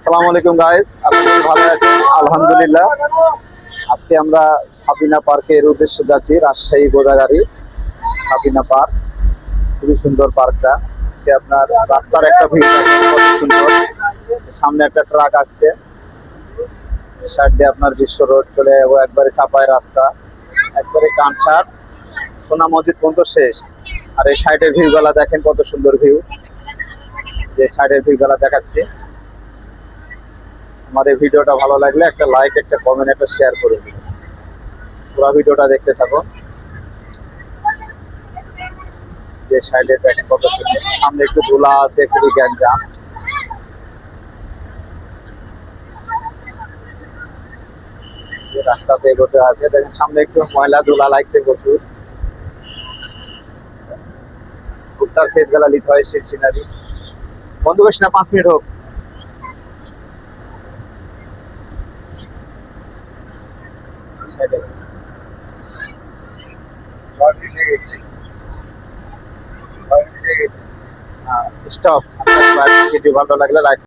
আসসালামু আলাইকুম গাইস, আপনারা ভালো আছেন? আলহামদুলিল্লাহ। আজকে আমরা সাবিনা পার্কের উদ্দেশ্যে যাচ্ছি, রাজশাহী গোদাগাড়ি সাবিনা পার্ক। খুবই সুন্দর পার্কটা। আজকে আপনার রাস্তার একটা ভিউ কত সুন্দর। সামনে একটা ট্রাক আসছে, সাইড দিয়ে আপনার বিশ্ব রোড চলে যাবো, একবারে চাপায় রাস্তা, একবারে কানসার সোনা মসজিদ পর্যন্ত শেষ। আর এই সাইডের ভিউগুলা দেখেন কত সুন্দর ভিউ। যে সাইডের ভিউগুলা দেখাচ্ছি। আমার এই ভিডিওটা ভালো লাগলে একটা লাইক, একটা কমেন্ট, একটা শেয়ার করে দিন। পুরো ভিডিওটা দেখতে থাকো। যে সাইডে দেখেন কত সুন্দর, সামনে একটু ধুলা আছে, খুবই গ্যাঞ্জাম। যে রাস্তাতে এগোতে আছে, দেখেন সামনে একটু ময়লা ধুলা লাগছে প্রচুর। ভুট্টার ক্ষেত গেলা লিখতে হয়, সেই সিনারি। বন্ধ করিস না, 5 মিনিট হোক। স্টপ। ভিডিও ভালো লাগলে লাইক।